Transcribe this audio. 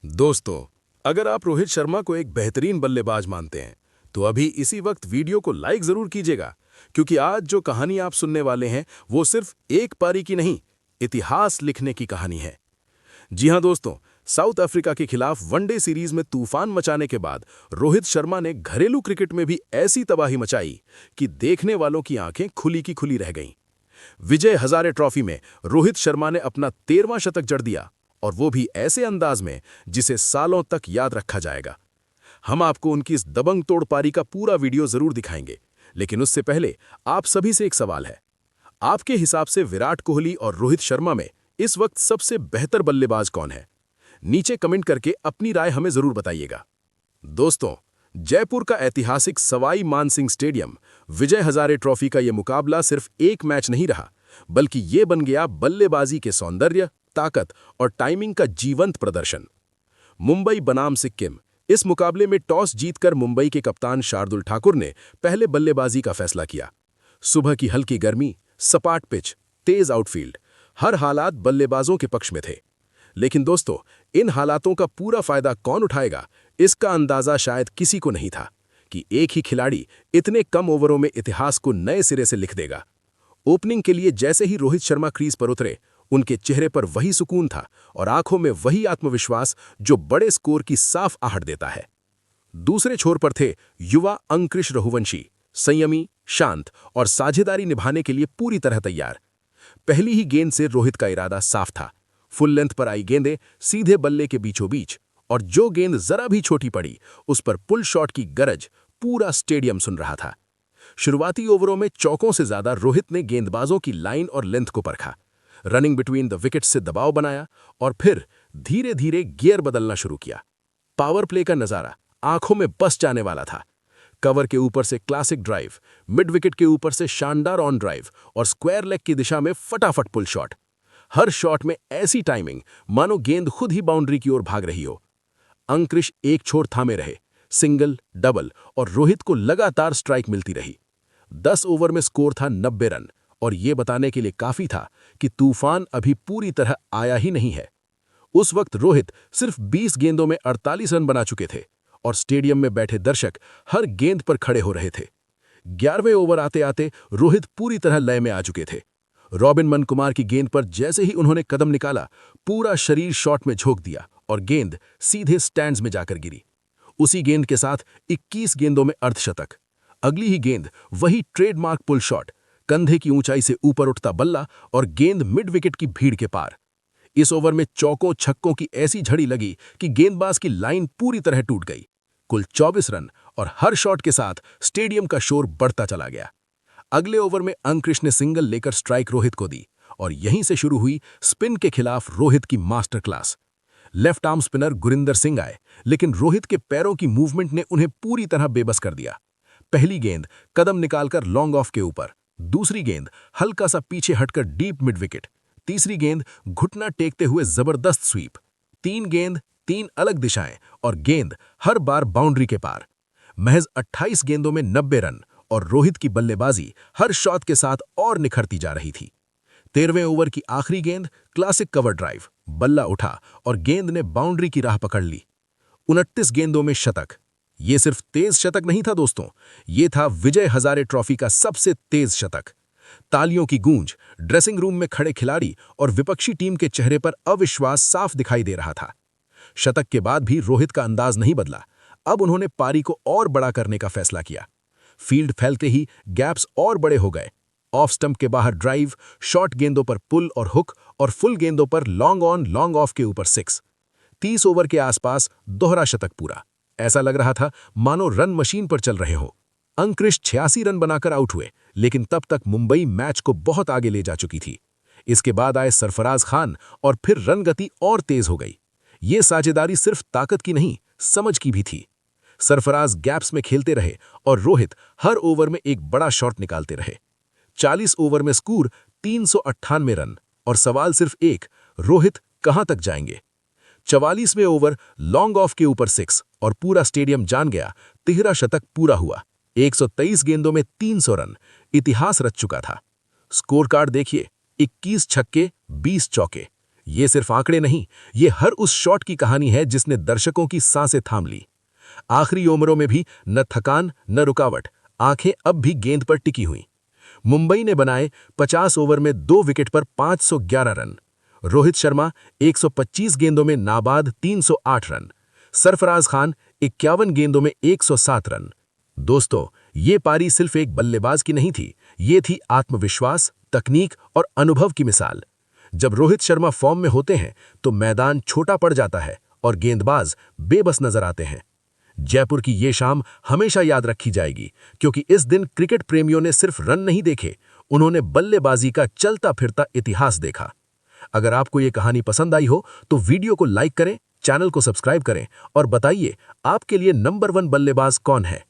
दोस्तों, अगर आप रोहित शर्मा को एक बेहतरीन बल्लेबाज मानते हैं, तो अभी इसी वक्त वीडियो को लाइक जरूर कीजिएगा, क्योंकि आज जो कहानी आप सुनने वाले हैं, वो सिर्फ एक पारी की नहीं, इतिहास लिखने की कहानी है। जी हां दोस्तों, साउथ अफ्रीका के खिलाफ वनडे सीरीज में तूफान मचाने के बाद रोहित शर्मा ने घरेलू क्रिकेट में भी ऐसी तबाही मचाई कि देखने वालों की आंखें खुली की खुली रह गईं। विजय हजारे ट्रॉफी में रोहित शर्मा ने अपना 13वां शतक जड़ दिया, और वो भी ऐसे अंदाज में जिसे सालों तक याद रखा जाएगा। हम आपको उनकी इस दबंग तोड़ पारी का पूरा वीडियो जरूर दिखाएंगे, लेकिन उससे पहले आप सभी से एक सवाल है। आपके हिसाब से विराट कोहली और रोहित शर्मा में इस वक्त सबसे बेहतर बल्लेबाज कौन है? नीचे कमेंट करके अपनी राय हमें जरूर बताइएगा। दोस्तों, जयपुर का ऐतिहासिक सवाई मानसिंह स्टेडियम विजय हजारे ट्रॉफी का यह मुकाबला सिर्फ एक मैच नहीं रहा, बल्कि ये बन गया बल्लेबाजी के सौंदर्य, ताकत और टाइमिंग का जीवंत प्रदर्शन। मुंबई बनाम सिक्किम, इस मुकाबले में टॉस जीतकर मुंबई के कप्तान शार्दुल ठाकुर ने पहले बल्लेबाजी का फैसला किया। सुबह की हल्की गर्मी, सपाट पिच, तेज आउटफील्ड, हर हालात बल्लेबाजों के पक्ष में थे। लेकिन दोस्तों, इन हालातों का पूरा फायदा कौन उठाएगा, इसका अंदाजा शायद किसी को नहीं था कि एक ही खिलाड़ी इतने कम ओवरों में इतिहास को नए सिरे से लिख देगा। ओपनिंग के लिए जैसे ही रोहित शर्मा क्रीज पर उतरे, उनके चेहरे पर वही सुकून था और आंखों में वही आत्मविश्वास जो बड़े स्कोर की साफ आहट देता है। दूसरे छोर पर थे युवा अंकृश रघुवंशी, संयमी, शांत और साझेदारी निभाने के लिए पूरी तरह तैयार। पहली ही गेंद से रोहित का इरादा साफ था। फुल लेंथ पर आई गेंदें सीधे बल्ले के बीचों बीच, और जो गेंद जरा भी छोटी पड़ी, उस पर पुल शॉट की गरज पूरा स्टेडियम सुन रहा था। शुरुआती ओवरों में चौकों से ज्यादा रोहित ने गेंदबाजों की लाइन और लेंथ को परखा, रनिंग बिटवीन द विकेट्स से दबाव बनाया और फिर धीरे धीरे गियर बदलना शुरू किया। पावर प्ले का नजारा आंखों में बस जाने वाला था। कवर के ऊपर से क्लासिक ड्राइव, मिड विकेट के ऊपर से शानदार ऑन ड्राइव और स्क्वायर लेग की दिशा में फटाफट पुल शॉट। हर शॉट में ऐसी टाइमिंग मानो गेंद खुद ही बाउंड्री की ओर भाग रही हो। अंकृश एक छोर थामे रहे, सिंगल, डबल और रोहित को लगातार स्ट्राइक मिलती रही। 10 ओवर में स्कोर था 90 रन, और ये बताने के लिए काफी था कि तूफान अभी पूरी तरह आया ही नहीं है। उस वक्त रोहित सिर्फ 20 गेंदों में 48 रन बना चुके थे, और स्टेडियम में बैठे दर्शक हर गेंद पर खड़े हो रहे थे। 11वें ओवर आते आते रोहित पूरी तरह लय में आ चुके थे। रॉबिन मन कुमार की गेंद पर जैसे ही उन्होंने कदम निकाला, पूरा शरीर शॉट में झोंक दिया और गेंद सीधे स्टैंड्स में जाकर गिरी। उसी गेंद के साथ 21 गेंदों में अर्धशतक। अगली ही गेंद वही ट्रेडमार्क पुल शॉट, कंधे की ऊंचाई से ऊपर उठता बल्ला और गेंद मिड विकेट की भीड़ के पार। इस ओवर में चौकों छक्कों की ऐसी झड़ी लगी कि गेंदबाज की लाइन पूरी तरह टूट गई। कुल 24 रन, और हर शॉट के साथ स्टेडियम का शोर बढ़ता चला गया। अगले ओवर में अंकृश ने सिंगल लेकर स्ट्राइक रोहित को दी, और यहीं से शुरू हुई स्पिन के खिलाफ रोहित की master class. Left arm spinner Gurinder Singh आए, लेकिन रोहित के पैरों की मूवमेंट ने उन्हें पूरी तरह बेबस कर दिया। पहली गेंद कदम निकालकर लॉन्ग ऑफ के ऊपर, दूसरी गेंद हल्का सा पीछे हटकर डीप मिड विकेट, तीसरी गेंद घुटना टेकते हुए जबरदस्त स्वीप। 3 गेंद 3 अलग दिशाएं, और गेंद हर बार बाउंड्री के पार। महज 28 गेंदों में 90 रन, और रोहित की बल्लेबाजी हर शॉट के साथ और निखरती जा रही थी। 13वें ओवर की आखिरी गेंद क्लासिक कवर ड्राइव, बल्ला उठा और गेंद ने बाउंड्री की राह पकड़ ली। 29 गेंदों में शतक। ये सिर्फ तेज शतक नहीं था दोस्तों, ये था विजय हजारे ट्रॉफी का सबसे तेज शतक। तालियों की गूंज, ड्रेसिंग रूम में खड़े खिलाड़ी और विपक्षी टीम के चेहरे पर अविश्वास साफ दिखाई दे रहा था। शतक के बाद भी रोहित का अंदाज नहीं बदला। अब उन्होंने पारी को और बड़ा करने का फैसला किया। फील्ड फैलते ही गैप्स और बड़े हो गए। ऑफ स्टंप के बाहर ड्राइव, शॉर्ट गेंदों पर पुल और हुक, और फुल गेंदों पर लॉन्ग ऑन लॉन्ग ऑफ के ऊपर 6। 30 ओवर के आसपास दोहरा शतक पूरा। ऐसा लग रहा था मानो रन मशीन पर चल रहे हो। अंकृश 86 रन बनाकर आउट हुए, लेकिन तब तक मुंबई मैच को बहुत आगे ले जा चुकी थी। इसके बाद आए सरफराज खान, और फिर रन गति और तेज हो गई। ये साझेदारी सिर्फ ताकत की नहीं, समझ की भी थी। सरफराज गैप्स में खेलते रहे, और रोहित हर ओवर में एक बड़ा शॉट निकालते रहे। 40 ओवर में स्कोर 398 रन, और सवाल सिर्फ एक, रोहित कहां तक जाएंगे? 44वें ओवर लॉन्ग ऑफ के ऊपर 6, और पूरा स्टेडियम जान गया तिहरा शतक पूरा हुआ। 123 गेंदों में 300 रन, इतिहास रच चुका था। स्कोर कार्ड देखिए, 21 छक्के 20 चौके। ये सिर्फ आंकड़े नहीं, ये हर उस शॉट की कहानी है जिसने दर्शकों की सांसें थाम ली। आखिरी ओवरों में भी न थकान न रुकावट, आंखें अब भी गेंद पर टिकी हुई। मुंबई ने बनाए 50 ओवर में 2 विकेट पर 511 रन। रोहित शर्मा 125 गेंदों में नाबाद 308 रन। सरफराज खान 51 गेंदों में 107 रन। दोस्तों, ये पारी सिर्फ एक बल्लेबाज की नहीं थी, ये थी आत्मविश्वास, तकनीक और अनुभव की मिसाल। जब रोहित शर्मा फॉर्म में होते हैं तो मैदान छोटा पड़ जाता है और गेंदबाज बेबस नजर आते हैं। जयपुर की ये शाम हमेशा याद रखी जाएगी, क्योंकि इस दिन क्रिकेट प्रेमियों ने सिर्फ रन नहीं देखे, उन्होंने बल्लेबाजी का चलता फिरता इतिहास देखा। अगर आपको ये कहानी पसंद आई हो तो वीडियो को लाइक करें, चैनल को सब्सक्राइब करें और बताइए आपके लिए नंबर 1 बल्लेबाज कौन है।